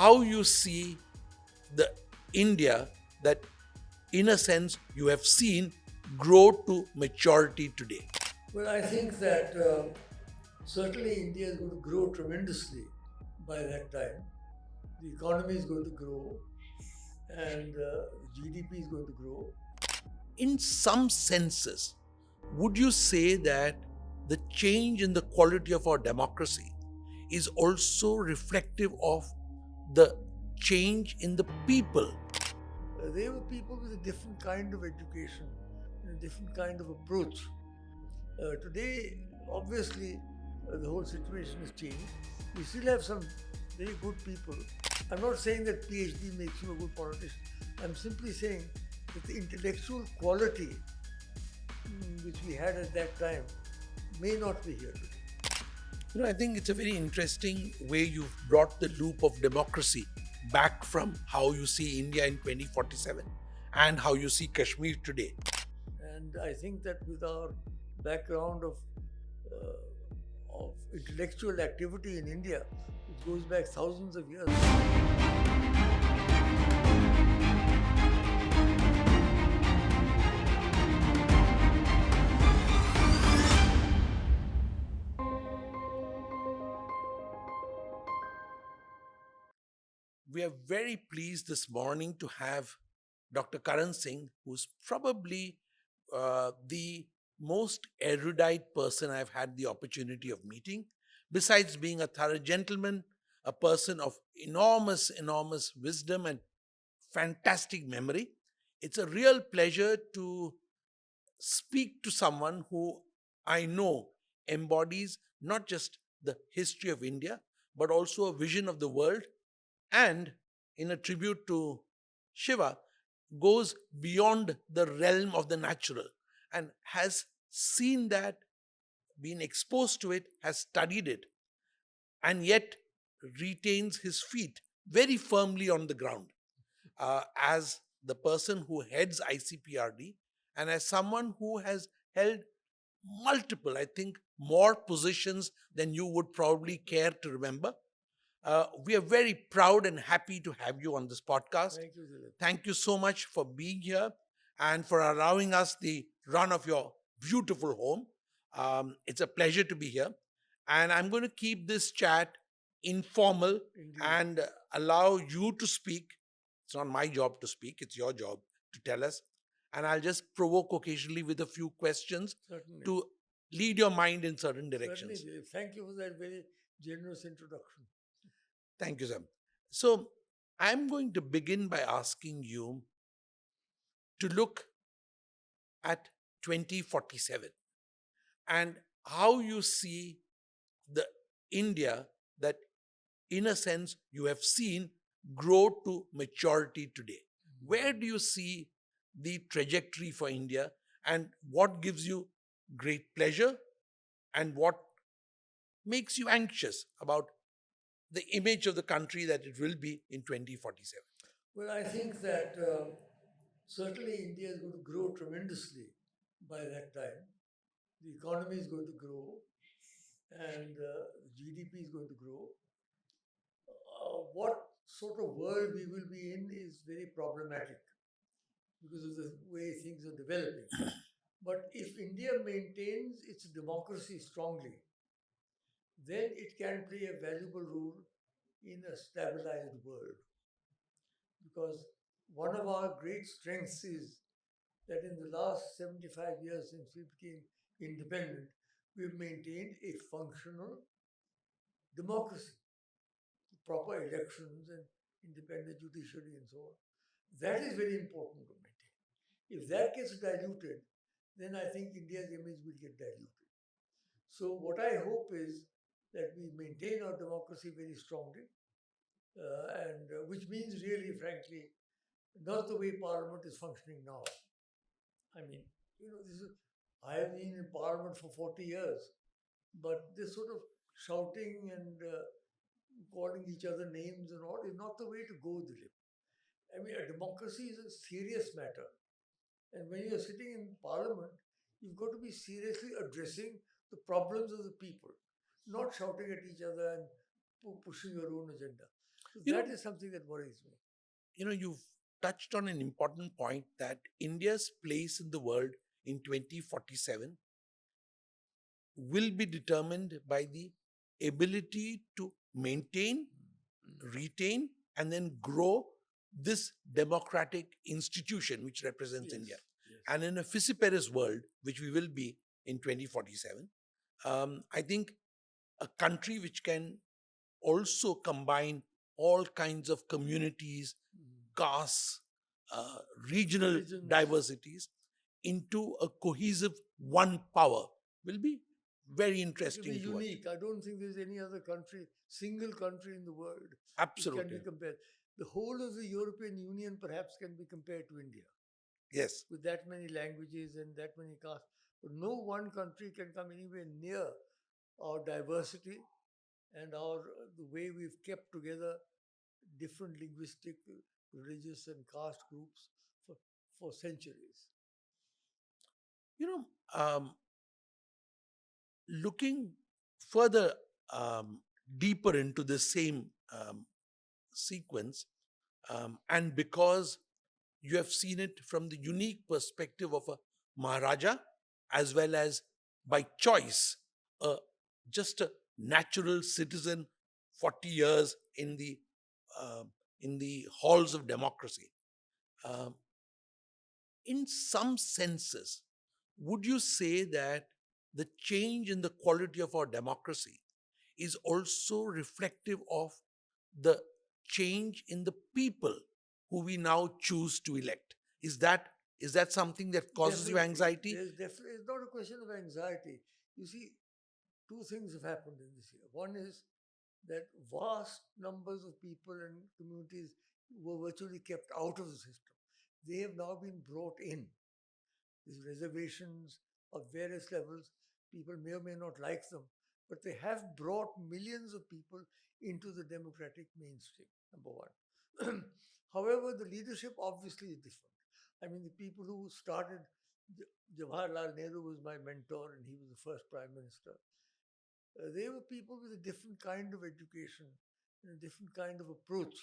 how you see the India that, in a sense, you have seen grow to maturity today. Well, I think that certainly India is going to grow tremendously by that time. The economy is going to grow and GDP is going to grow. In some senses, would you say that the change in the quality of our democracy is also reflective of the change in the people? They were people with a different kind of education and a different kind of approach. Today, obviously, the whole situation has changed. We still have some very good people. I'm not saying that PhD makes you a good politician. I'm simply saying that the intellectual quality which we had at that time may not be here today. I think it's a very interesting way you've brought the loop of democracy back from how you see India in 2047 and how you see Kashmir today. And I think that with our background of intellectual activity in India, which goes back thousands of years. We are very pleased this morning to have Dr. Karan Singh, who's probably the most erudite person I've had the opportunity of meeting. Besides being a thorough gentleman, a person of enormous wisdom and fantastic memory, it's a real pleasure to speak to someone who I know embodies not just the history of India, but also a vision of the world, and in a tribute to Shiva, goes beyond the realm of the natural and has seen that, been exposed to it, has studied it, and yet retains his feet very firmly on the ground as the person who heads ICPRD and as someone who has held multiple, I think, more positions than you would probably care to remember. We are very proud and happy to have you on this podcast. Thank you, Dilip. Thank you so much for being here and for allowing us the run of your beautiful home. It's a pleasure to be here. And I'm going to keep this chat informal Indeed. and allow you to speak. It's not my job to speak, it's your job to tell us. And I'll just provoke occasionally with a few questions Certainly. to lead your mind in certain directions. Certainly, Dilip. Thank you for that very generous introduction. Thank you, sir. So, I'm going to begin by asking you to look at 2047 and how you see the India that, in a sense, you have seen grow to maturity today. Where do you see the trajectory for India, and what gives you great pleasure and what makes you anxious about the image of the country that it will be in 2047? Well, I think that certainly India is going to grow tremendously by that time. The economy is going to grow and GDP is going to grow. What sort of world we will be in is very problematic because of the way things are developing. But if India maintains its democracy strongly, then it can play a valuable role in a stabilized world. Because one of our great strengths is that in the last 75 years since we became independent, we've maintained a functional democracy, proper elections and independent judiciary and so on. That is very important to maintain. If that gets diluted, then I think India's image will get diluted. So what I hope is that we maintain our democracy very strongly, which means really, frankly, not the way Parliament is functioning now. I mean, I have been in Parliament for 40 years, but this sort of shouting and calling each other names and all is not the way to go, Dilip. I mean, a democracy is a serious matter. And when you're sitting in Parliament, you've got to be seriously addressing the problems of the people, not shouting at each other and pushing your own agenda. So You that know, is something that worries me. you've touched on an important point that India's place in the world in 2047 will be determined by the ability to maintain, retain, and then grow this democratic institution which represents Yes, India. yes. And in a fissiparous world, which we will be in 2047, I think a country which can also combine all kinds of communities, castes, uh, regional Religions. diversities into a cohesive one power will be very It will be interesting to watch. unique. I don't think there's any other country, single country in the world, which can be Absolutely. compared. The whole of the European Union perhaps can be compared to India Yes. with that many languages and that many castes. But no one country can come anywhere near our diversity and our the way we've kept together different linguistic, religious, and caste groups for, for centuries. You know, um, looking further deeper into the same sequence, and because you have seen it from the unique perspective of a Maharaja as well as by choice, a, just a natural citizen, 40 years uh, in the halls of democracy. Um, in some senses, would you say that the change in the quality of our democracy is also reflective of the change in the people who we now choose to elect? Is that something that causes you Definitely, anxiety? there's definitely it's not a question of anxiety. You see, two things have happened in this year. One is that vast numbers of people and communities were virtually kept out of the system. They have now been brought in. These reservations of various levels, people may or may not like them, but they have brought millions of people into the democratic mainstream, number one. However, the leadership obviously is different. I mean, the people who started, Jawaharlal Nehru was my mentor and he was the first prime minister. They were people with a different kind of education and a different kind of approach.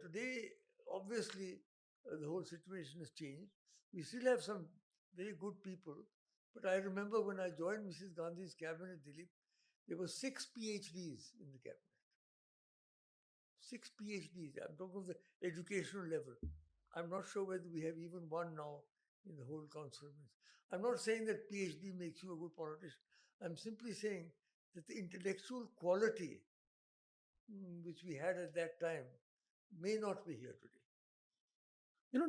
Today, obviously, the whole situation has changed. We still have some very good people, but I remember when I joined Mrs. Gandhi's cabinet, Dilip, there were six PhDs in the cabinet. Six PhDs. I'm talking of the educational level. I'm not sure whether we have even one now in the whole council. I'm not saying that PhD makes you a good politician. I'm simply saying that the intellectual quality which we had at that time may not be here today.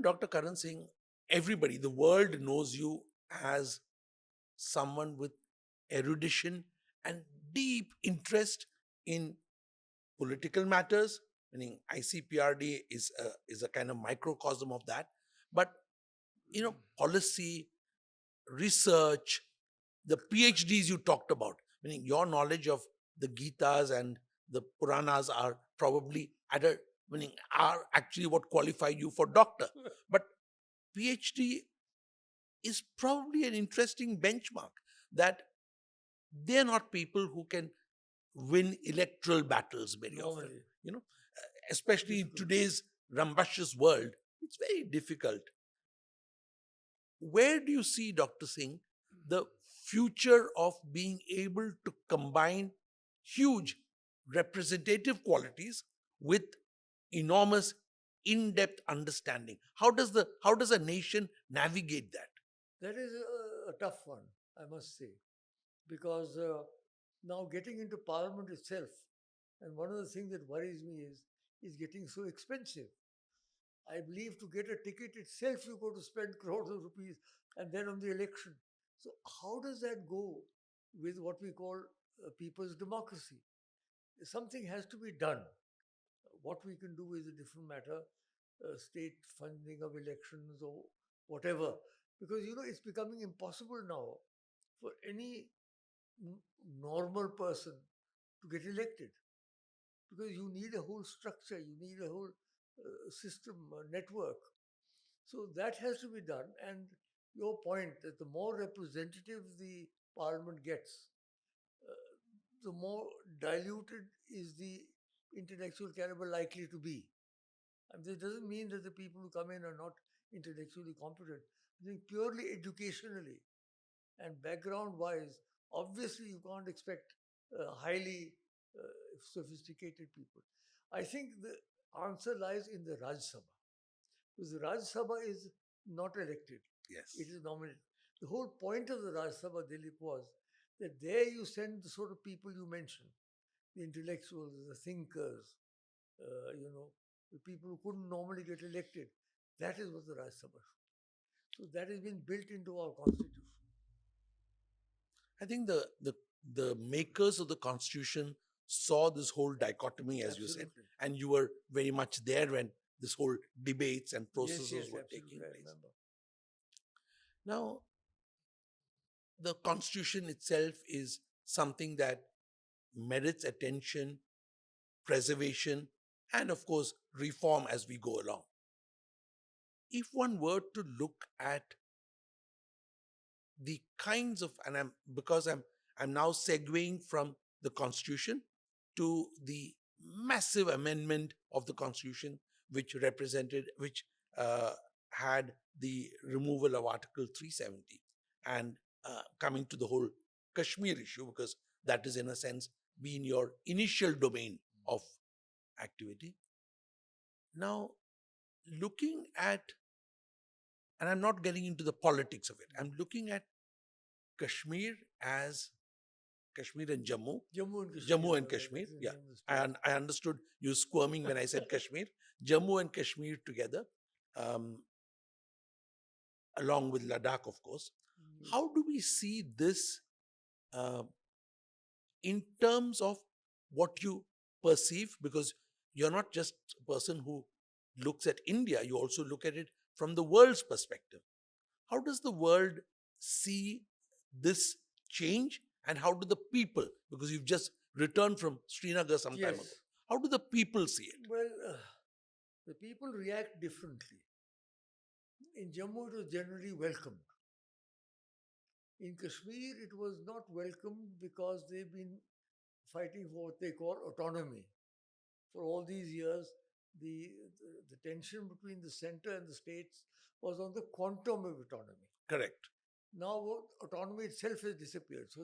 Dr. Karan Singh, everybody, the world knows you as someone with erudition and deep interest in political matters, meaning ICPRD is a kind of microcosm of that. But policy, research, the PhDs you talked about, meaning your knowledge of the Gitas and the Puranas are probably meaning are actually what qualify you for doctor. But PhD is probably an interesting benchmark that they're not people who can win electoral battles very often. Normally, You know, especially in difficult. today's rambunctious world, it's very difficult. Where do you see, Dr. Singh, the future of being able to combine huge representative qualities with enormous in-depth understanding? How does a nation navigate that? That is a tough one, I must say, because now getting into parliament itself, and one of the things that worries me is getting so expensive. I believe to get a ticket itself, you got to spend crores of rupees, and then on the election. So how does that go with what we call people's democracy? Something has to be done. What we can do is a different matter, state funding of elections or whatever. Because it's becoming impossible now for any n- normal person to get elected because you need a whole structure, you need a whole system, network. So that has to be done. And your point that the more representative the parliament gets, the more diluted is the intellectual caliber likely to be? And this doesn't mean that the people who come in are not intellectually competent. I think purely educationally and background wise, obviously you can't expect highly sophisticated people. I think the answer lies in the Raj Sabha. Because the Raj Sabha is not elected, Yes. it is nominated. The whole point of the Raj Sabha, Dilip, was that there you send the sort of people you mentioned, the intellectuals, the thinkers, the people who couldn't normally get elected. That is what the Raj Sabha should. So that has been built into our constitution. I think the makers of the constitution saw this whole dichotomy, as you said, Absolutely. and you were very much there when this whole debates and processes Yes, were taking absolutely. I place. remember. Now, the constitution itself is something that merits attention, preservation, and of course, reform as we go along. If one were to look at the kinds of, and I'm now segueing from the constitution to the massive amendment of the constitution, which had the removal of Article 370 and coming to the whole Kashmir issue, because that is in a sense been your initial domain of activity. Now, looking at, and I'm not getting into the politics of it, I'm looking at Kashmir as Kashmir and Jammu. Jammu and Kashmir. Jammu and Kashmir, yeah. And I understood you squirming when I said Kashmir. Jammu and Kashmir together, along with Ladakh, of course. How do we see this in terms of what you perceive? Because you're not just a person who looks at India, you also look at it from the world's perspective. How does the world see this change, and how do the people, because you've just returned from Srinagar some time ago, how do the people see it? Well, the people react differently. In Jammu, it was generally welcomed. In Kashmir, it was not welcomed because they've been fighting for what they call autonomy. For all these years, the tension between the center and the states was on the quantum of autonomy. Correct. Now, autonomy itself has disappeared. So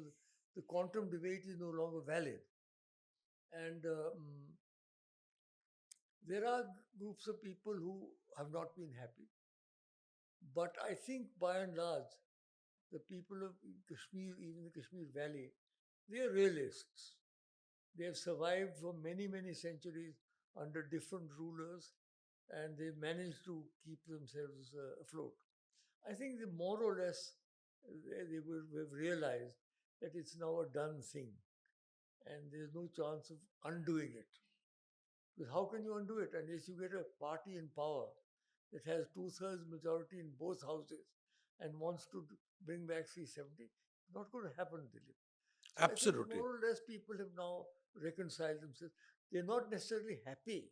the quantum debate is no longer valid. And there are groups of people who have not been happy. But I think by and large, the people of Kashmir, even the Kashmir Valley, they are realists. They have survived for many, many centuries under different rulers, and they managed to keep themselves afloat. I think they more or less they will have realized that it's now a done thing, and there's no chance of undoing it. Because how can you undo it unless you get a party in power that has two-thirds majority in both houses and wants to bring back 370? It's not going to happen, Dilip. So Absolutely. I think more or less people have now reconciled themselves. They're not necessarily happy,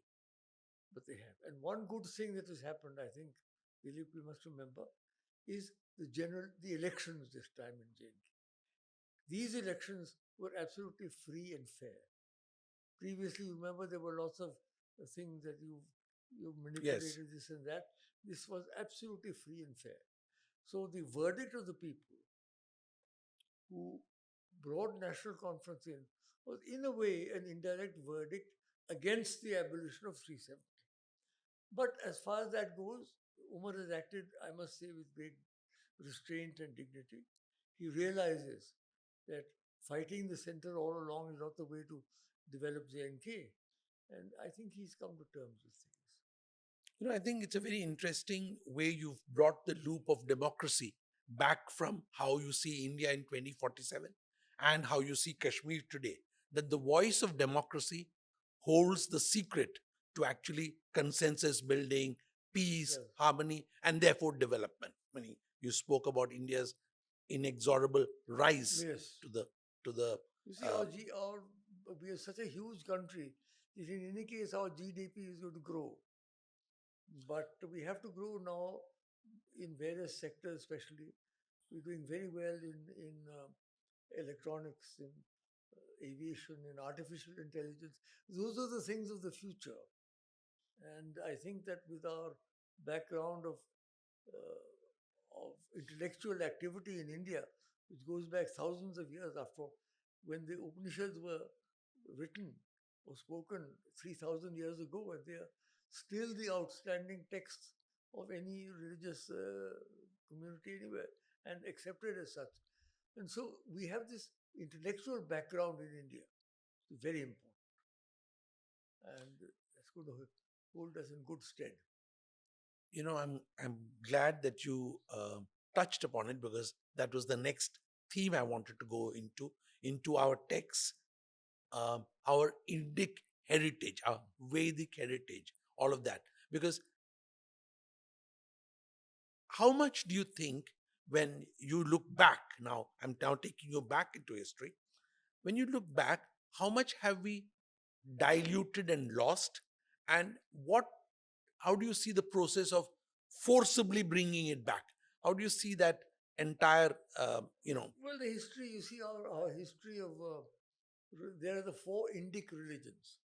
but they have. And one good thing that has happened, I think, Dilip, you must remember, is the elections this time in JNK. These elections were absolutely free and fair. Previously, you remember there were lots of things that you manipulated this and that. This was absolutely free and fair. So the verdict of the people who brought national conference in was in a way an indirect verdict against the abolition of 370. But as far as that goes, Umar has acted, I must say, with great restraint and dignity. He realizes that fighting the center all along is not the way to develop JNK. And I think he's come to terms with things. I think it's a very interesting way you've brought the loop of democracy back from how you see India in 2047 and how you see Kashmir today. That the voice of democracy holds the secret to actually consensus building, peace, harmony, and therefore development. You spoke about India's inexorable rise to the. You see, we are such a huge country that in any case our GDP is going to grow. But we have to grow now in various sectors, especially. We're doing very well in electronics, in aviation, in artificial intelligence. Those are the things of the future. And I think that with our background of intellectual activity in India, which goes back thousands of years after when the Upanishads were written or spoken 3,000 years ago, and they are still the outstanding texts of any religious community anywhere and accepted as such. And so we have this intellectual background in India. It's very important. And that's going to hold us in good stead. I'm glad that you touched upon it, because that was the next theme I wanted to go into our texts, our Indic heritage, our Vedic heritage, all of that. Because how much do you think, when you look back now, I'm now taking you back into history, when you look back, how much have we diluted and lost, and how do you see the process of forcibly bringing it back? How do you see that entire Well, the history, you see, our history of, there are the four Indic religions: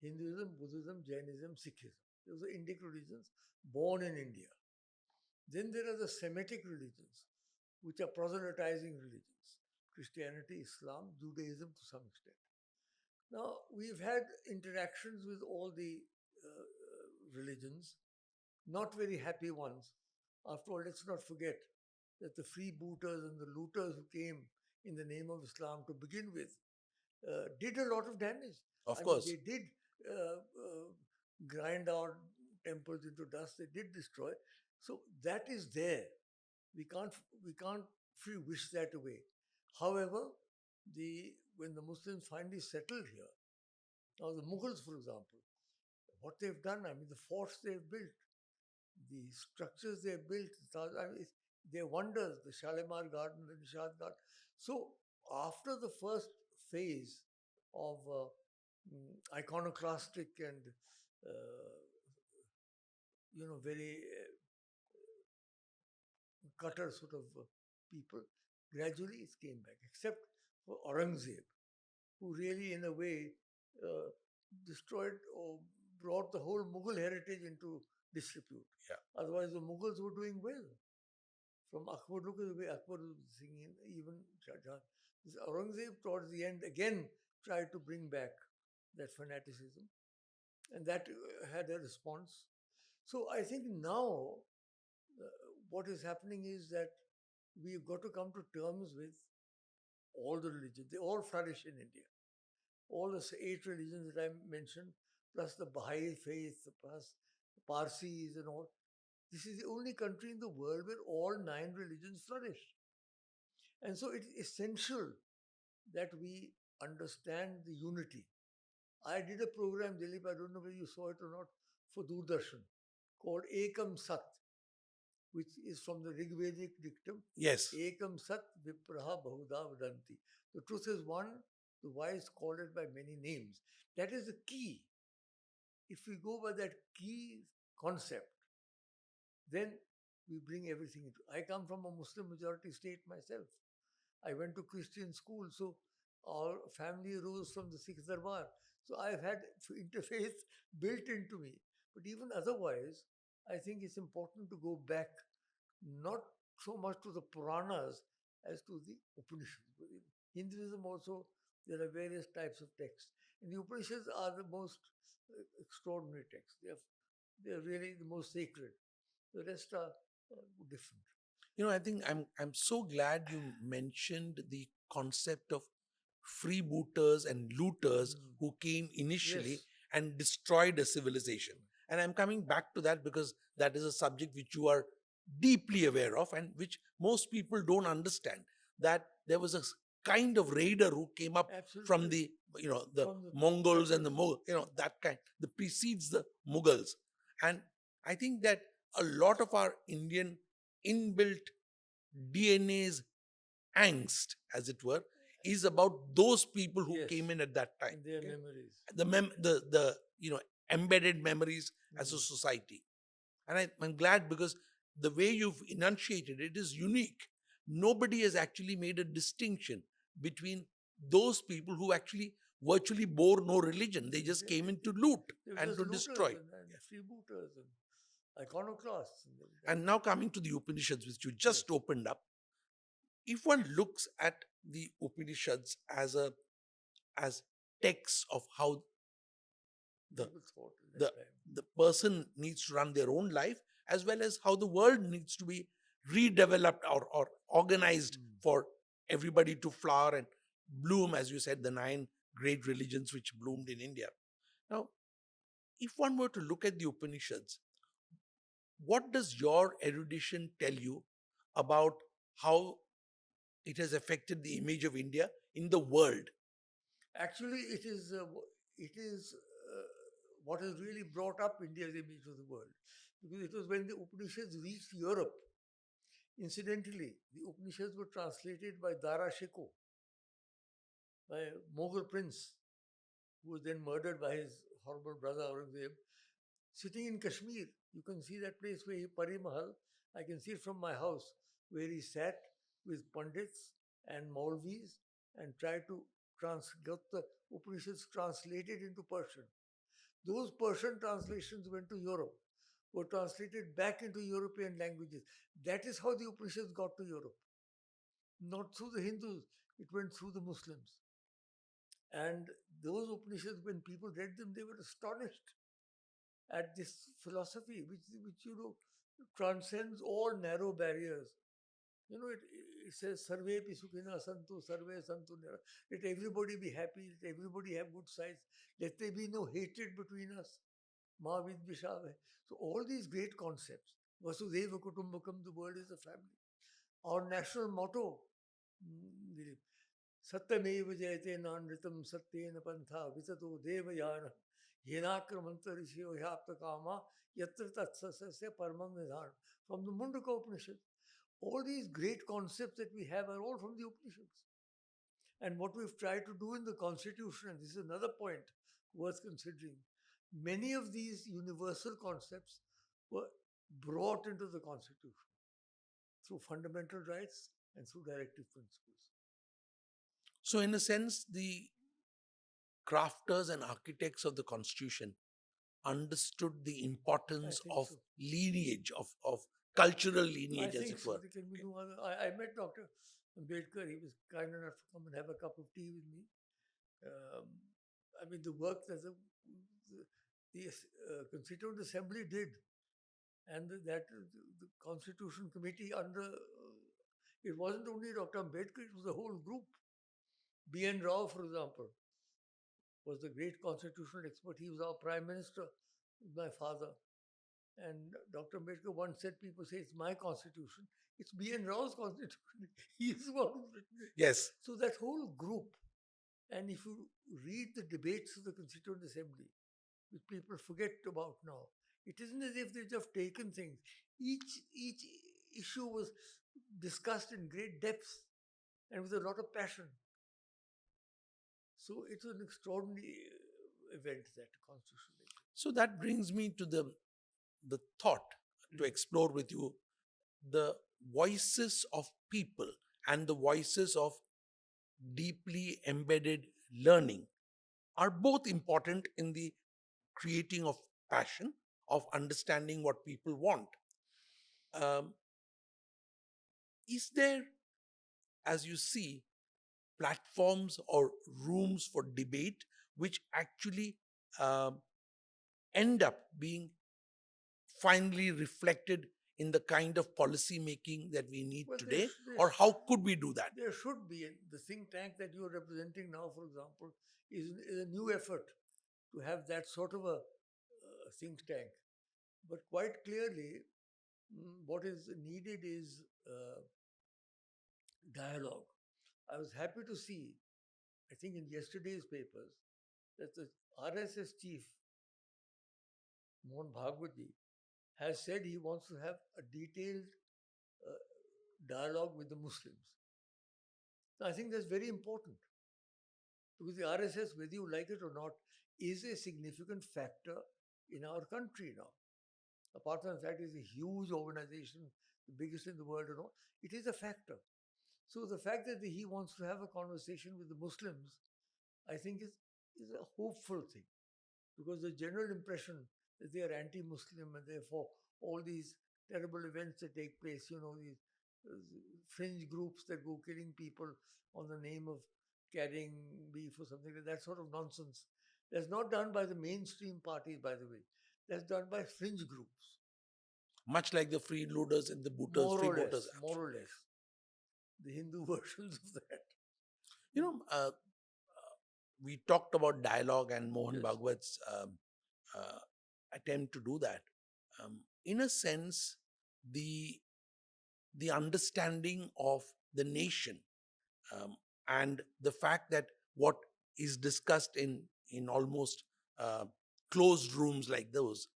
Hinduism, Buddhism, Jainism, Sikhism. Those are Indic religions born in India. Then there are the Semitic religions, which are proselytizing religions: Christianity, Islam, Judaism to some extent. Now, we've had interactions with all the religions, not very happy ones. After all, let's not forget that the freebooters and the looters who came in the name of Islam to begin with did a lot of damage. Of I mean, course. they did grind our temples into dust. They did destroy. So that is there. We can't wish that away. However, when the Muslims finally settled here, now the Mughals, for example, what they've done, I mean, the forts they've built, the structures they've built, I mean, they're wonders. The Shalimar Garden, the Nishad Garden. So after the first phase of iconoclastic and very cutter sort of people, gradually it came back, except for Aurangzeb, who really, in a way, destroyed or brought the whole Mughal heritage into disrepute. Yeah. Otherwise, the Mughals were doing well. From Akbar, look at the way Akbar was singing, even Shah Jahan. This Aurangzeb, towards the end, again tried to bring back that fanaticism, and that had a response. So I think now what is happening is that we've got to come to terms with all the religions. They all flourish in India. All the 8 religions that I mentioned, plus the Baha'i faith, plus the Parsis and all. This is the only country in the world where all 9 religions flourish. And so it's essential that we understand the unity. I did a program, Dilip, I don't know whether you saw it or not, for Doordarshan called Ekam Sat, which is from the Rigvedic dictum. Yes. Ekam Sat Vipraha Bahuda Vadanti. The truth is one, the wise call it by many names. That is the key. If we go by that key concept, then we bring everything into. I come from a Muslim majority state myself. I went to Christian school, so our family rose from the Sikh Darbar. So I've had interfaith built into me. But even otherwise, I think it's important to go back not so much to the Puranas as to the Upanishads. In Hinduism also, there are various types of texts. And the Upanishads are the most extraordinary texts. They're really the most sacred. The rest are different. I think I'm so glad you mentioned the concept of freebooters and looters who came initially Yes. and destroyed a civilization. And I'm coming back to that because that is a subject which you are deeply aware of and which most people don't understand. That there was a kind of raider who came up Absolutely. from the From the- Mongols and the that kind, the precedes the Mughals. And I think that a lot of our Indian inbuilt DNA's angst, as it were, is about those people who Yes. came in at that time. And their memories. The embedded memories as a society. And I'm glad because the way you've enunciated it is unique. Nobody has actually made a distinction between those people who actually virtually bore no religion. They just came in to loot They were and just to looters destroy. and freebooters and iconoclasts. And now coming to the Upanishads, which you just Yes. opened up, if one looks at the Upanishads as texts of how the People thought at the that time. the person needs to run their own life, as well as how the world needs to be redeveloped or organized for everybody to flower and bloom, as you said, the 9 great religions which bloomed in India. Now, if one were to look at the Upanishads, what does your erudition tell you about how it has affected the image of India in the world? Actually, it is what has really brought up India's image of the world, because it was when the Upanishads reached Europe. Incidentally, the Upanishads were translated by Dara Shikoh, by a Mughal prince who was then murdered by his horrible brother Aurangzeb, sitting in Kashmir. You can see that place where he Pari Mahal. I can see it from my house, where he sat with Pandits and Maulvis and tried to get the Upanishads translated into Persian. Those Persian translations went to Europe, were translated back into European languages. That is how the Upanishads got to Europe. Not through the Hindus, it went through the Muslims. And those Upanishads, when people read them, they were astonished at this philosophy, which transcends all narrow barriers. It says Sarve pi sukhina santu, sarve santu nira. Let everybody be happy, let everybody have good sides, let there be no hatred between us. Ma vidvishave. So all these great concepts, Vasudeva Kutumbakam, the world is a family. Our national motto, Dilip, Satyamev Jayate Nandritam Satyena Pantha Vitato Devayana Yenakramanta Rishyo Yapta Kama Yatra Tatsasasya Paramam Nidhan. From the Mundaka Upanishad. All these great concepts that we have are all from the Upanishads. And what we've tried to do in the Constitution, and this is another point worth considering, many of these universal concepts were brought into the Constitution through fundamental rights and through directive principles. So, in a sense, the crafters and architects of the Constitution understood the importance of So. lineage, of cultural lineage, as it So. were. There can be no other. I met Dr. Ambedkar. He was kind enough to come and have a cup of tea with me. Um, I mean, the work that the Constituent Assembly did, and that the Constitution Committee under, it wasn't only Dr. Ambedkar, it was the whole group. B.N. Rao, for example, was the great constitutional expert. He was our prime minister, my father. And Dr. Ambedkar once said, people say it's my constitution. It's B.N. Rao's constitution. He's the one who's written it. Yes. So that whole group, and if you read the debates of the Constituent Assembly, which people forget about now, it isn't as if they've just taken things. Each issue was discussed in great depth and with a lot of passion. So it's an extraordinary event, that Constitution. So that brings me to the thought to explore with you the voices of people and the voices of deeply embedded learning are both important in the creating of passion, of understanding what people want. Um, is there, as you see, platforms or rooms for debate which actually um, end up being finally reflected in the kind of policy making that we need today? Or how could we do that? There should be. The think tank that you are representing now, for example, is a new effort to have that sort of a think tank. But quite clearly, what is needed is dialogue. I was happy to see, I think in yesterday's papers, that the RSS chief, Mohan Bhagwati, has said he wants to have a detailed dialogue with the Muslims. Now, I think that's very important, because the RSS, whether you like it or not, is a significant factor in our country now. Apart from the fact it's a huge organization, the biggest in the world and all, it is a factor. So the fact that he wants to have a conversation with the Muslims, I think is a hopeful thing, because the general impression that they are anti-Muslim and therefore all these terrible events that take place, these uh, fringe groups that go killing people on the name of carrying beef or something like that sort of nonsense. That's not done by the mainstream parties, by the way. That's done by fringe groups, Much like the freeloaders and the booters, more or freebooters. less, more or less. The Hindu versions of that. You know, we talked about dialogue and Mohan Yes. Bhagwat's attempt to do that. In a sense, the the understanding of the nation, um, and the fact that what is discussed in almost uh, closed rooms like those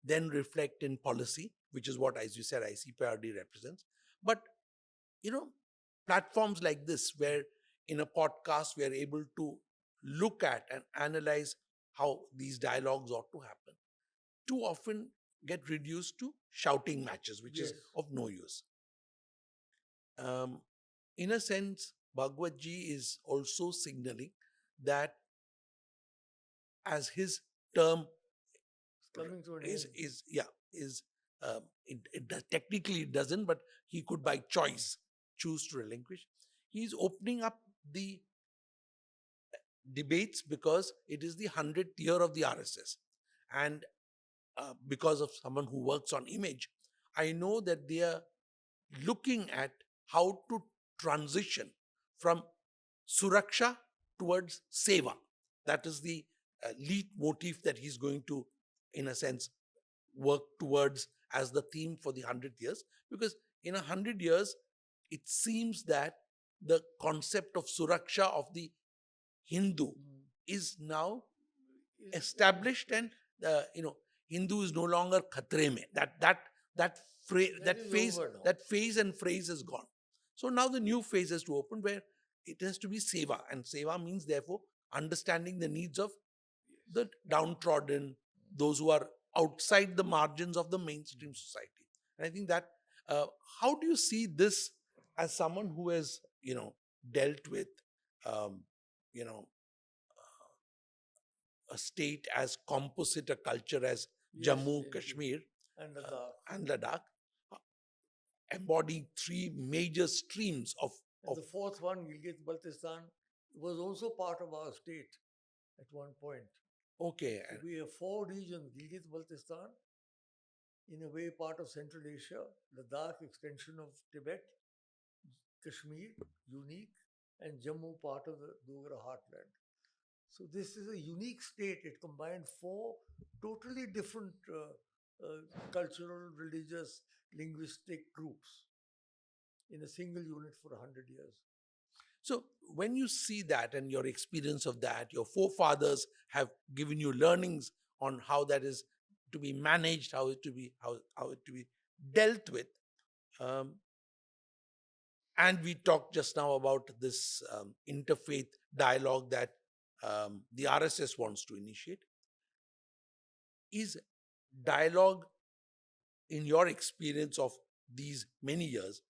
then reflect in policy, which is what, as you said, ICPRD represents. But you know, platforms like this, where in a podcast we are able to look at and analyze how these dialogues ought to happen, too often get reduced to shouting matches, which is Yes. of no use. Um, in a sense, Bhagwat Ji is also signaling that, as his term It's coming to an is end. is yeah is it does, technically it doesn't, but he could by choice choose to relinquish. He's opening up the debates because it is the 100th year of the RSS, and because of someone who works on image, I know that they are looking at how to transition from suraksha towards seva. That is the lead motif that he's going to, in a sense, work towards as the theme for the 100 years. Because in 100 years, it seems that the concept of suraksha of the Hindu Mm. is now Is- established, and Hindu is no longer khatre mein. That phrase, That is over now. that phase and phrase is gone. So now the new phase has to open, where it has to be seva, and seva means therefore understanding the needs of the downtrodden, those who are outside the margins of the mainstream society. And I think that, how do you see this as someone who has dealt with um, you know a state as composite a culture as Yes, Jammu, yes, yes. Kashmir, And uh, Ladakh. and Ladakh, uh, embodying three major streams And the fourth one, Gilgit Baltistan, was also part of our state at one point. okay, So we have four regions: Gilgit Baltistan, in a way part of Central Asia, Ladakh, extension of Tibet, Kashmir, unique, and Jammu, part of the Dogra heartland. So this is a unique state. It combined four totally different cultural, religious, linguistic groups in a single unit for 100 years. So when you see that and your experience of that, your forefathers have given you learnings on how that is to be managed, how it to be dealt with. Um, and we talked just now about this interfaith dialogue that the RSS wants to initiate. Is dialogue, in your experience of these many years,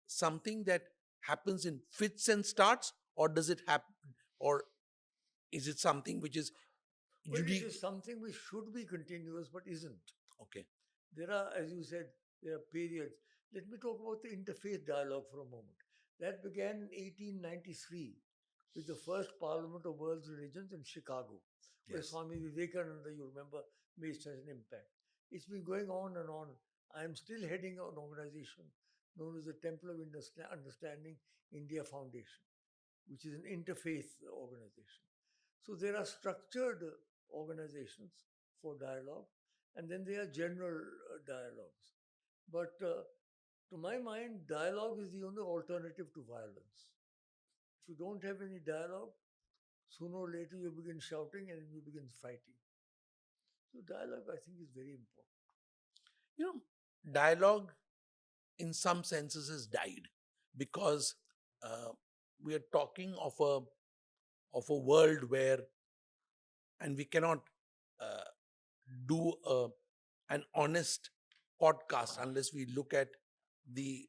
something that happens in fits and starts, or does it happen, or is it something which is Well, it unique? is something which should be continuous but isn't. Okay. There are, as you said, there are periods. Let me talk about the interfaith dialogue for a moment. That began in 1893 with the first Parliament of World's Religions in Chicago, where Yes. Swami Vivekananda, you remember, made such an impact. It's been going on and on. I am still heading an organization known as the Temple of Understanding India Foundation, which is an interfaith organization. So there are structured organizations for dialogue, and then there are general dialogues. But to my mind, dialogue is the only alternative to violence. If you don't have any dialogue, sooner or later you begin shouting and then you begin fighting. So dialogue, I think, is very important. You know, dialogue in some senses has died, because uh, we are talking of a world where, and we cannot uh, do an honest podcast unless we look at the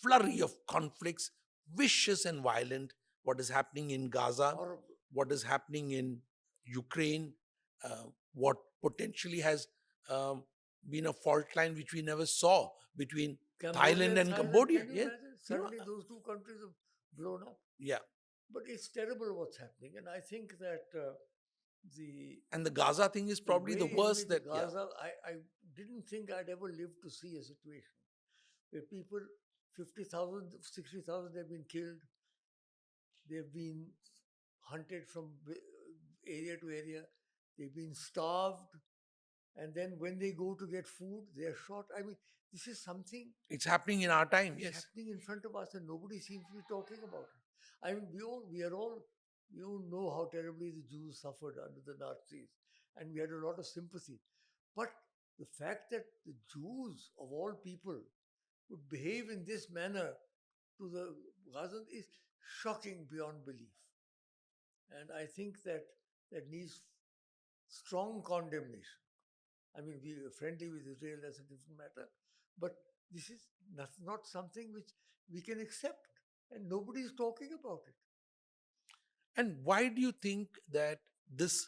flurry of conflicts, vicious and violent, what is happening in Gaza, Horrible. what is happening in Ukraine, what potentially has um, been a fault line which we never saw between Cambodia Thailand and and Thailand, Cambodia. can you Yes, imagine? you know, Suddenly those two countries have blown up. yeah. But it's terrible what's happening. And I think that the And the Gaza thing is the probably the way in worst which that, yeah. Gaza, I didn't think I'd ever live to see a situation where people, 50,000, 60,000, they've been killed, they've been hunted from area to area, they've been starved, and then when they go to get food, they're shot. I mean, this is something It's happening in our time, it's yes. happening in front of us, and nobody seems to be talking about it. I mean, we all know how terribly the Jews suffered under the Nazis, and we had a lot of sympathy. But the fact that the Jews, of all people, would behave in this manner to the Gazans is shocking beyond belief. And I think that that needs strong condemnation. I mean, we are friendly with Israel, that's a different matter. But this is not something which we can accept. And nobody is talking about it. And why do you think that this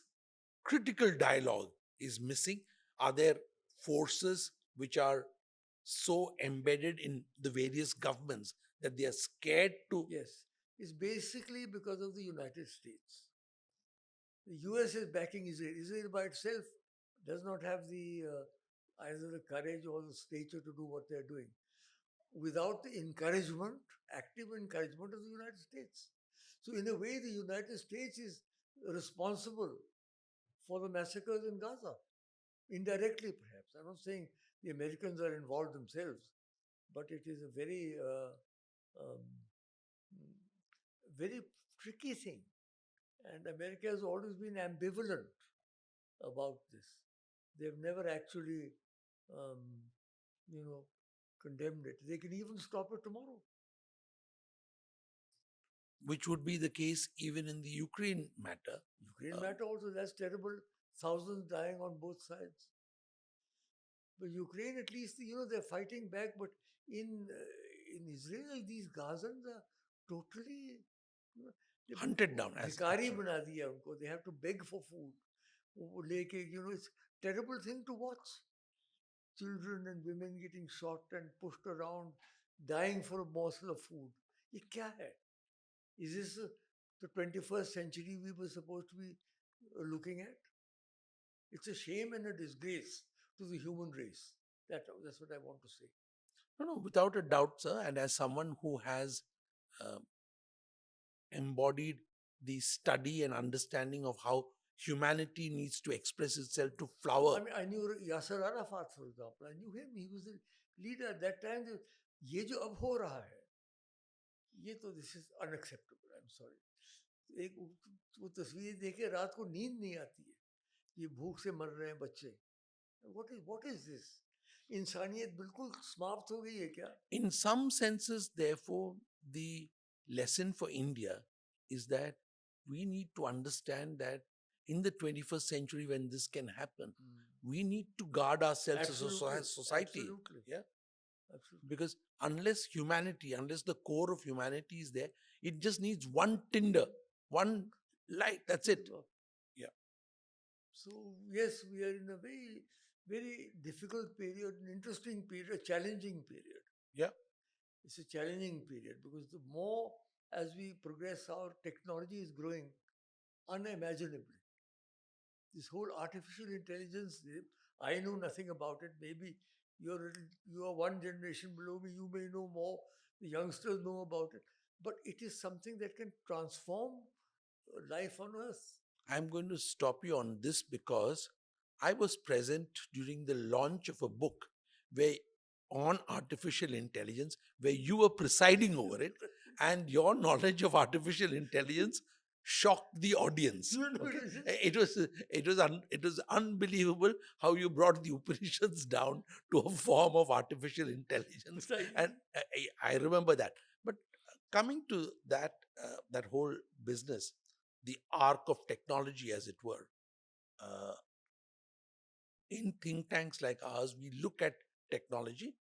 critical dialogue is missing? Are there forces which are so embedded in the various governments that they are scared to? Yes, it's basically because of the United States. The US is backing Israel. Israel by itself does not have the either the courage or the stature to do what they're doing without the encouragement, active encouragement of the United States. So, in a way, the United States is responsible for the massacres in Gaza, indirectly perhaps. I'm not saying the Americans are involved themselves, but it is a um, very tricky thing. And America has always been ambivalent about this. They've never actually, um, you know, condemned it. They can even stop it tomorrow. Which would be the case even in the Ukraine matter. Ukraine matter also, that's terrible. Thousands dying on both sides. But Ukraine, at least, they're fighting back. But in Israel, these Gazans are totally you know, they've been Hunted down as भिखारी absolute. बना दिया उनको. They have to beg for food. वो लेके, it's a terrible thing to watch. Children and women getting shot and pushed around, dying for a morsel of food. ये क्या है? Is this the 21st century we were supposed to be looking at? It's a shame and a disgrace to the human race. That's what I want to say. No, no, without a doubt, sir. And as someone who has uh, embodied the study and understanding of how humanity needs to express itself to flower. I mean, I knew Yasser Arafat, for example. I knew him. He was the leader at that time. ये जो अब हो रहा है, ये तो this is unacceptable. I'm sorry. एक वो तस्वीर देखे रात को नींद नहीं आती है. ये भूख से मर रहे हैं बच्चे. What is this? इंसानियत बिल्कुल समाप्त हो गई है क्या? In some senses, therefore, the lesson for India is that we need to understand that in the 21st century, when this can happen, we need to guard ourselves as a society. Absolutely. Yeah. Absolutely. Because unless humanity, unless the core of humanity is there, it just needs one tinder, one light. That's it. Yeah. So, yes, we are in a very, very difficult period, an interesting period, a challenging period. Yeah. It's a challenging period because the more as we progress, our technology is growing unimaginably. This whole artificial intelligence, I know nothing about it. Maybe you are one generation below me, you may know more. The youngsters know about it. But it is something that can transform life on earth. I'm going to stop you on this because I was present during the launch of a book where on artificial intelligence, where you were presiding over it, and your knowledge of artificial intelligence shocked the audience. Okay? It was unbelievable how you brought the Upanishads down to a form of artificial intelligence, and I remember that. But coming to that whole business, the arc of technology, as it were. In think tanks like ours, we look at technology,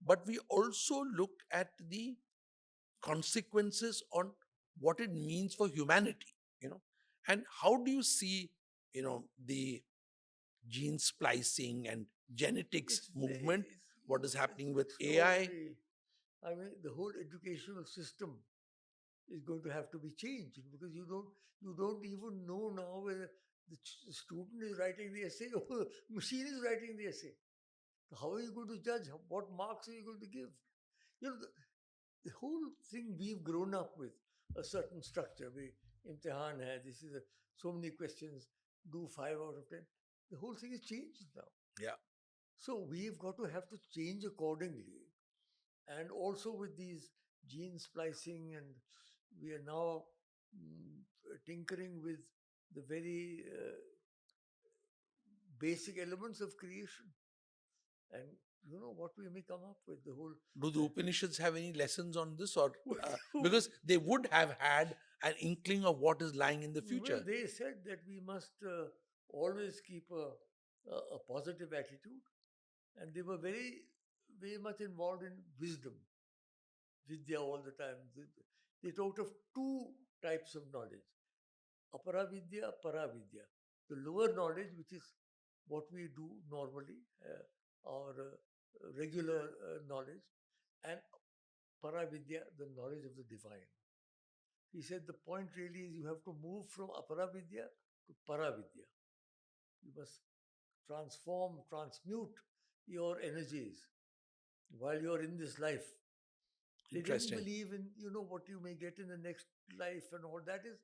but we also look at the consequences on what it means for humanity, and how do you see, the gene splicing and genetics movement, what is It's happening with AI? extraordinary. I mean, the whole educational system is going to have to be changed because you don't even know now whether the student is writing the essay or the machine is writing the essay. How are you going to judge? What marks are you going to give? The whole thing we've grown up with a certain structure. We imtihan hai, this is so many questions, do 5 out of 10. The whole thing is changed now. Yeah. So we've got to have to change accordingly. And also with these gene splicing, and we are now tinkering with the very basic elements of creation. And you know what we may come up with the whole. Do the Upanishads have any lessons on this, or Well, because they would have had an inkling of what is lying in the future? they said that we must always keep a positive attitude, and they were very much involved in wisdom, vidya all the time. They talked of two types of knowledge: aparavidya, paravidya. The lower knowledge, which is what we do normally, our regular knowledge, and paravidya, the knowledge of the divine. He said the point really is you have to move from aparavidya to paravidya. You must transform, transmute your energies while you're in this life. They didn't Interesting. believe in, what you may get in the next life and all that is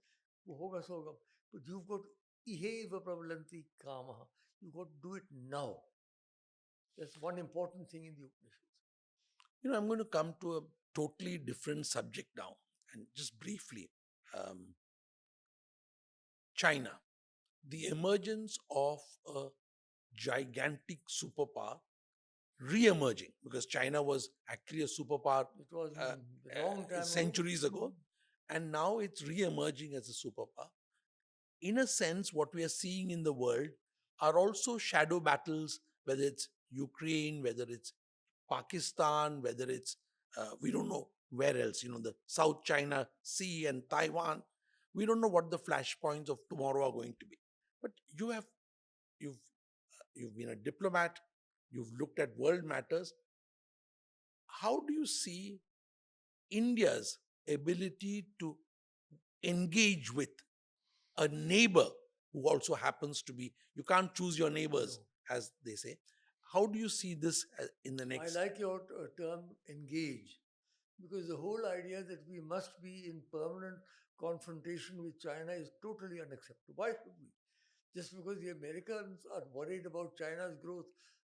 hoga soga. But you've got iheva pravalanti kamaha. You've got to do it now. That's one important thing in the Upanishads. I'm going to come to a totally different subject now, and just briefly, um, China, the emergence of a gigantic superpower re-emerging, because China was actually a superpower It was a long time ago. centuries ago, and now it's re-emerging as a superpower. In a sense, what we are seeing in the world are also shadow battles, whether it's Ukraine, whether it's Pakistan, whether it's, we don't know where else, the South China Sea and Taiwan. We don't know what the flashpoints of tomorrow are going to be. But you've you've been a diplomat, you've looked at world matters. How do you see India's ability to engage with a neighbor who also happens to be, you can't choose your neighbors, No. as they say? How do you see this in the I next? like your term engage, because the whole idea that we must be in permanent confrontation with China is totally unacceptable. Why should we? Just because the Americans are worried about China's growth,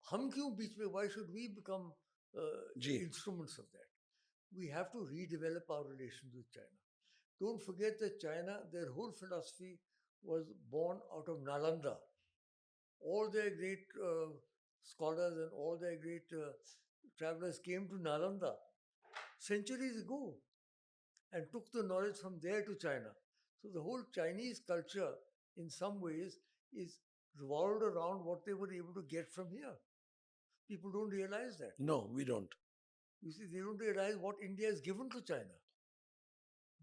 hum kyun beech mein, why should we become Gee, instruments of that? We have to redevelop our relations with China. Don't forget that China, their whole philosophy was born out of Nalanda. All their great scholars and all their great travelers came to Nalanda centuries ago and took the knowledge from there to China. So the whole Chinese culture, in some ways, is revolved around what they were able to get from here. People don't realize that. no, we don't. You see, they don't realize what India has given to China.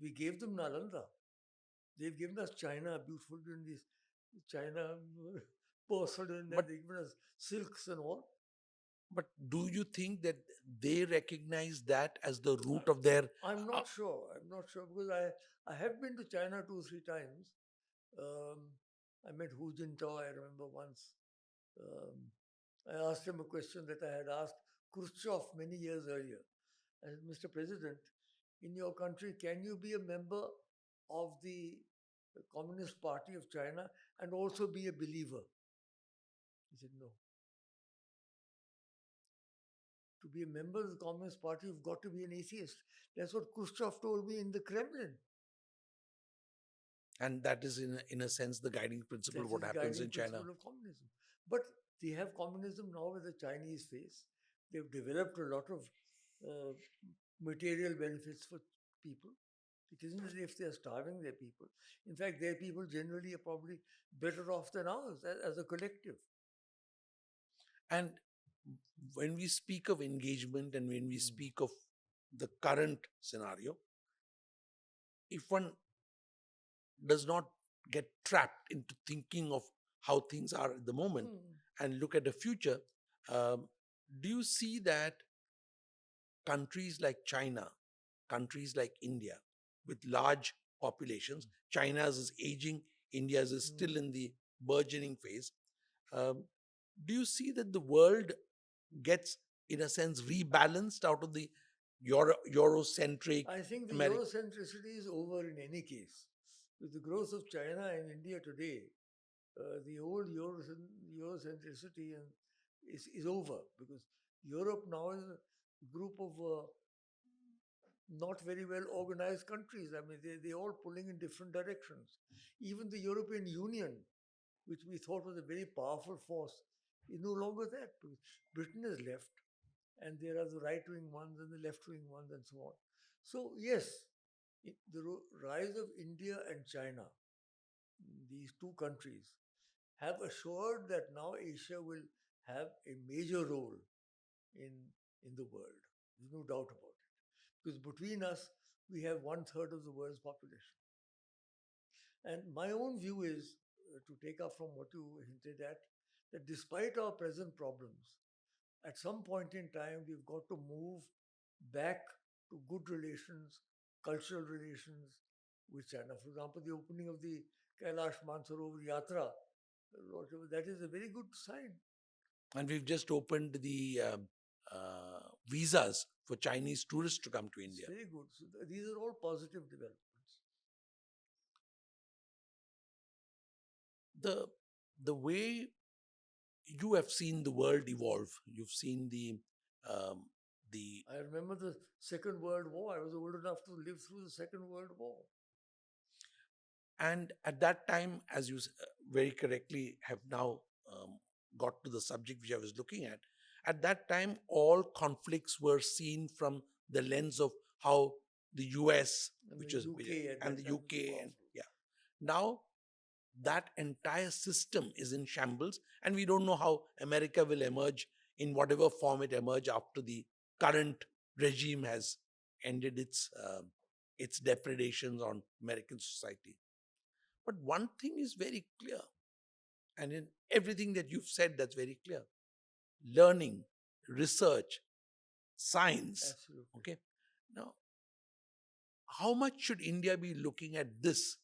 We gave them Nalanda. They've given us China, beautiful in this China porcelain, and But they've given us silks and all. but do you think that they recognize that as the root of their? I'm Uh, not sure. I'm not sure because I have been to China 2 3 times. Um, I met Hu Jintao. I remember once. Um, I asked him a question that I had asked Khrushchev many years earlier. I said, Mr. President, in your country, can you be a member of the Communist Party of China and also be a believer? He said, no. To be a member of the Communist Party, you've got to be an atheist. That's what Khrushchev told me in the Kremlin. and that is, in a sense, the guiding principle That of is what the happens guiding in China. principle of communism. But they have communism now with a Chinese face. They've developed a lot of uh, material benefits for people. It isn't as if they're starving their people. In fact, their people generally are probably better off than ours as a collective. And when we speak of engagement and when we Mm. speak of the current scenario, if one does not get trapped into thinking of how things are at the moment and look at the future, um, do you see that countries like China, countries like India, with large populations, China's is aging, India's is still in the burgeoning phase. Um, do you see that the world gets, in a sense, rebalanced out of the Eurocentric I think the American? Eurocentricity is over in any case. With the growth of China and India today, the old Eurocentricity is over because Europe now is a group of not very well organized countries. I mean, they're all pulling in different directions. Even the European Union, which we thought was a very powerful force, is no longer that. Because Britain has left, and there are the right wing ones and the left wing ones, and so on. So, yes, the rise of India and China, these two countries, have assured that now Asia will have a major role in, in the world. There's no doubt about it. Because between us, we have one third of the world's population. And my own view is, to take up from what you hinted at, that despite our present problems, at some point in time, we've got to move back to good relations, cultural relations with China. For example, the opening of the Kailash Mansarovar Yatra, that is a very good sign. And we've just opened the visas for Chinese tourists to come to India. It's very good. So these are all positive developments. The way you have seen the world evolve, you've seen the I remember the Second World War. I was old enough to live through the Second World War. and at that time, as you very correctly have now got to the subject which I was looking at that time, all conflicts were seen from the lens of how the US, And which the is UK at and that the time was UK, and powerful. yeah, now that entire system is in shambles, and we don't know how America will emerge in whatever form it emerge after the current regime has ended its depredations on American society. But one thing is very clear, and in everything that you've said, that's very clear: learning, research, science. Absolutely. Okay, now how much should India be looking at this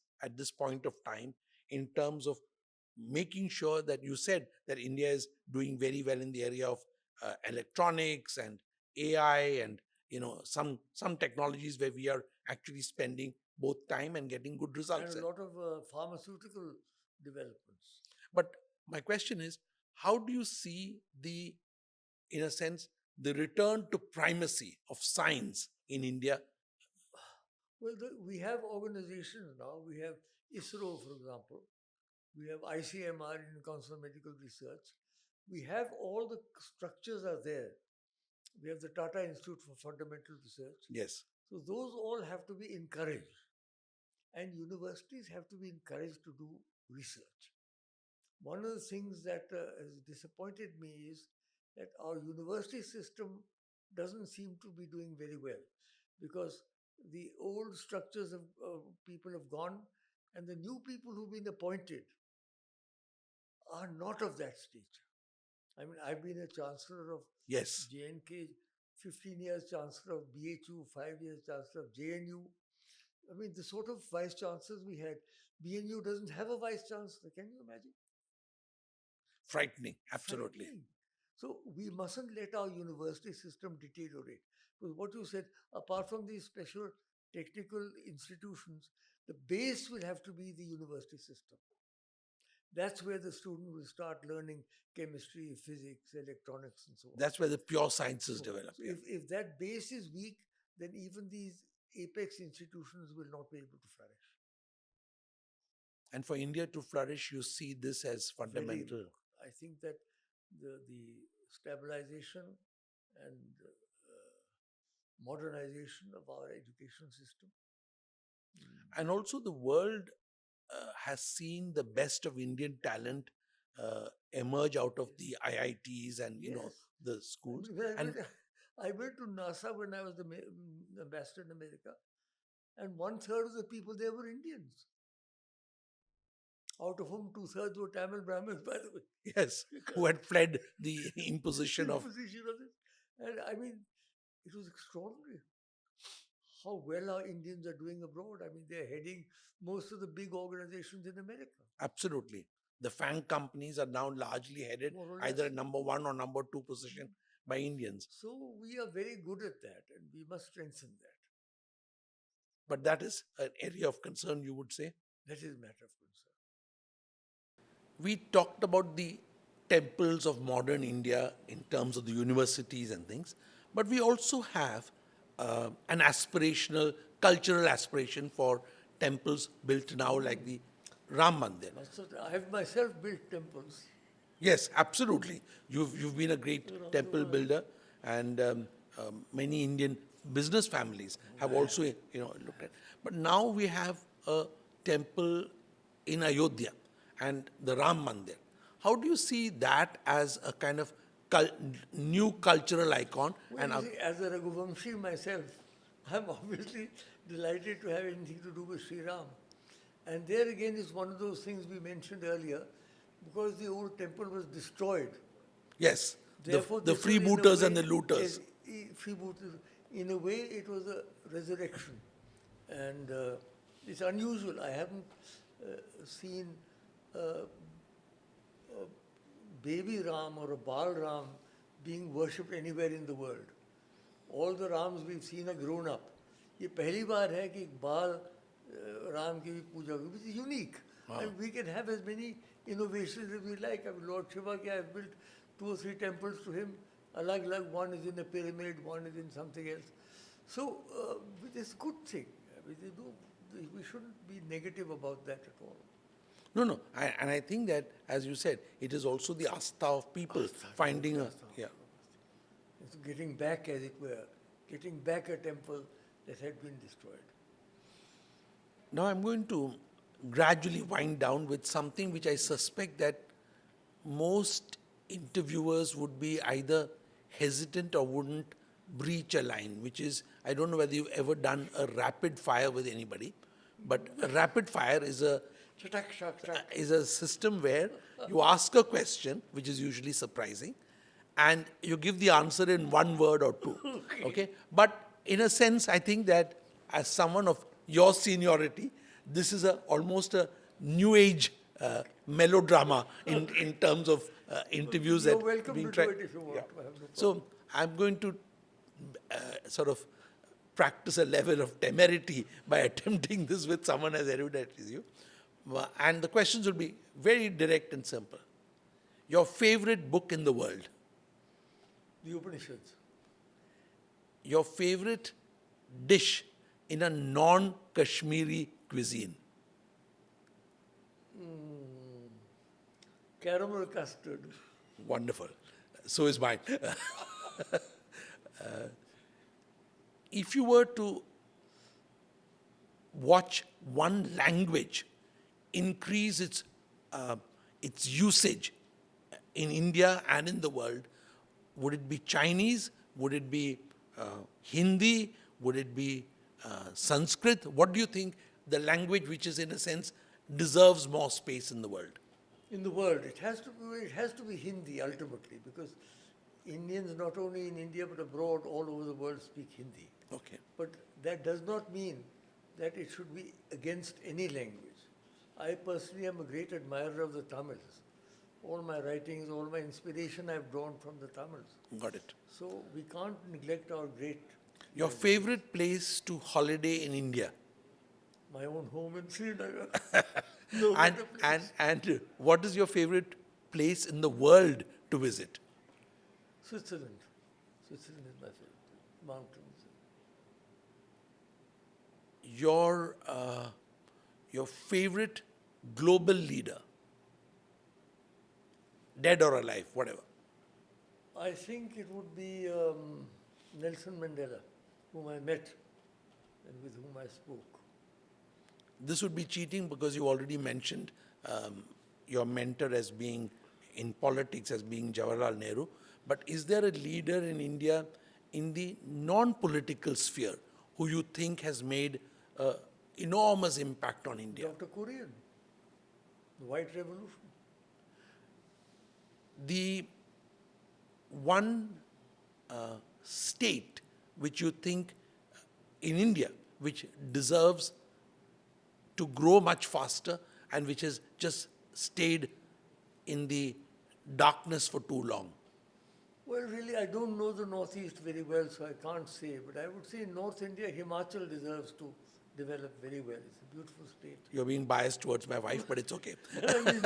point of time in terms of making sure that you said that India is doing very well in the area of electronics and AI and some technologies where we are actually spending both time and getting good results And in. a lot of pharmaceutical developments. But my question is, how do you see in a sense, the return to primacy of science in India? Well, we have organizations now. We have ISRO, for example. We have ICMR, Indian Council of Medical Research. We have all the structures are there. We have the Tata Institute for Fundamental Research. Yes. So those all have to be encouraged. And universities have to be encouraged to do research. One of the things that has disappointed me is that our university system doesn't seem to be doing very well because the old structures of people have gone and the new people who've been appointed are not of that stature. I mean, I've been a chancellor of Yes. JNK, 15 years chancellor of BHU, 5 years chancellor of JNU. I mean, the sort of vice chancellors we had, BNU doesn't have a vice chancellor. Can you imagine? Frightening, absolutely. Frightening. So we mustn't let our university system deteriorate. Because what you said, apart from these special technical institutions, the base will have to be the university system. That's where the student will start learning chemistry, physics, electronics, and so on. That's where the pure sciences So, develop. so if that base is weak, then even these apex institutions will not be able to flourish. And for India to flourish, you see this as fundamental. I think that the stabilization and modernization of our education system. And also, the world has seen the best of Indian talent emerge out of the IITs and Yes. the schools. I mean, And I went to NASA when I was the ambassador in America, and 1/3 of the people there were Indians, out of whom 2/3 were Tamil Brahmins, by the way. Yes, who had fled the imposition of. Imposition of this. And I mean, it was extraordinary how well our Indians are doing abroad. I mean, they're heading most of the big organizations in America. Absolutely. The FANG companies are now largely headed More or either less. at number one or number two position by Indians. So we are very good at that, and we must strengthen that. But that is an area of concern, you would say. That is a matter of concern. We talked about the temples of modern India in terms of the universities and things, but we also have an aspirational, cultural aspiration for temples built now like the Ram Mandir. So I have myself built temples. Yes, absolutely. You've been a great temple builder, and many Indian business families have also looked at. But now we have a temple in Ayodhya and the Ram Mandir. How do you see that as a kind of new cultural icon? Well, you see, as a Raghuvamshi myself, I'm obviously delighted to have anything to do with Sri Ram. And there again is one of those things we mentioned earlier, because the old temple was destroyed. Yes, Therefore, the this was in a freebooters and way- the looters. yes, freebooters. In a way, it was a resurrection. And it's unusual. I haven't seen a baby Ram or a Bal Ram being worshipped anywhere in the world. All the Rams we've seen are grown up. ये पहली बार है कि बाल राम की भी पूजा होगी, which is unique. And we can have as many innovations as we like. I mean, Lord Shiva have built 2 or 3 temples to him. Alag, one is in a pyramid, one is in something else. So it's a good thing. I mean, we shouldn't be negative about that at all. No. And I think that, as you said, it is also the astha of people finding a. Yeah. It's getting back, as it were, getting back a temple that had been destroyed. Now I'm going to gradually wind down with something which I suspect that most interviewers would be either hesitant or wouldn't breach a line, which is, I don't know whether you've ever done a rapid fire with anybody, but a rapid fire is a system where you ask a question, which is usually surprising, and you give the answer in 1 word or 2. Okay? But in a sense, I think that as someone of your seniority, this is almost a new age melodrama in terms of interviews. You're that welcome being to do tried. it if you want. Yeah. I have no So I'm going to sort of practice a level of temerity by attempting this with someone as erudite as you. And the questions will be very direct and simple. Your favorite book in the world? The Upanishads. Your favorite dish in a non-Kashmiri cuisine? Caramel custard. Wonderful. So is mine. If you were to watch one language increase its usage in India and in the world, would it be Chinese? Would it be Hindi? Would it be Sanskrit? What do you think the language which is, in a sense, deserves more space in the world? In the world, it has to be Hindi ultimately, because Indians not only in India but abroad all over the world speak Hindi. Okay. But that does not mean that it should be against any language. I personally am a great admirer of the Tamils. All my writings, all my inspiration I've drawn from the Tamils. Got it. So we can't neglect our great. Your favorite place to holiday in India? My own home in Srinagar. No and, better place. and what is your favorite place in the world to visit? Switzerland. Switzerland is my favorite. Mountains. Your favorite global leader, dead or alive, whatever. I think it would be Nelson Mandela, whom I met and with whom I spoke. This would be cheating because you already mentioned your mentor as being in politics as being Jawaharlal Nehru. But is there a leader in India in the non-political sphere who you think has made an enormous impact on India? Dr. Korean, the White Revolution. The one state which you think in India which deserves to grow much faster and which has just stayed in the darkness for too long? Well, really, I don't know the Northeast very well, so I can't say. But I would say in North India, Himachal deserves to develop very well. It's a beautiful state. You're being biased towards my wife, but it's okay. I mean,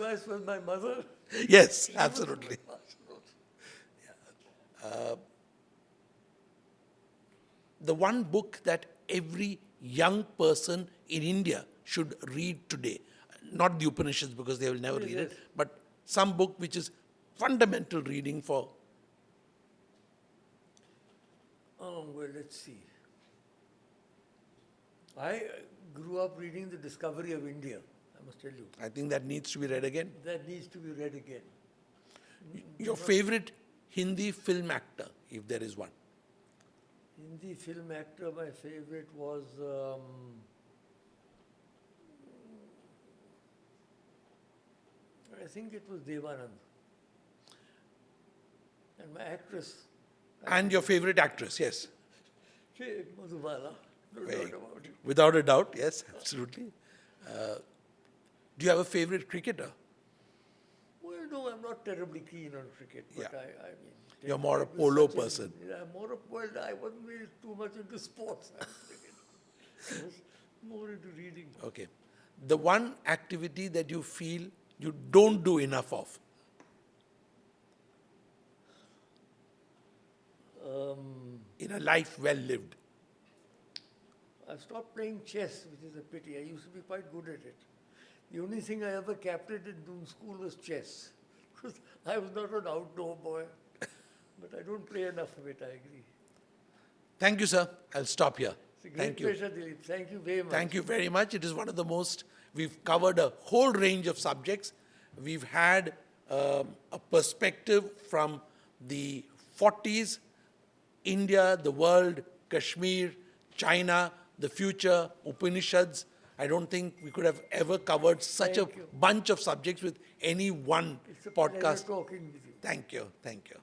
as was my mother. Yes, absolutely. The one book that every young person in India should read today, not the Upanishads because they will never read it, but some book which is fundamental reading for. Oh, well, let's see. I grew up reading The Discovery of India, I must tell you. I think that needs to be read again. That needs to be read again. Your favorite Hindi film actor, if there is one? Hindi film actor, my favorite was I think it was Devanand. And my actress. And your favorite actress, yes. Madhubala. No doubt about it. Without a doubt, yes, absolutely. Do you have a favorite cricketer? Well, no, I'm not terribly keen on cricket, but Yeah. I mean... You're more a cricket was polo such person. Well, I wasn't really too much into sports. I was more into reading. Okay. The one activity that you feel you don't do enough of? In a life well lived. I've stopped playing chess, which is a pity. I used to be quite good at it. The only thing I ever captained in school was chess. Because I was not an outdoor boy. But I don't play enough of it, I agree. Thank you, sir. I'll stop here. It's a great Thank you. pleasure, Dilip. Thank you very much. Thank you very much. It is one of the most, we've covered a whole range of subjects. We've had a perspective from the 40s, India, the world, Kashmir, China, the future, Upanishads. I don't think we could have ever covered such Thank a you. bunch of subjects with any one It's a podcast. pleasure talking with you. Thank you. Thank you.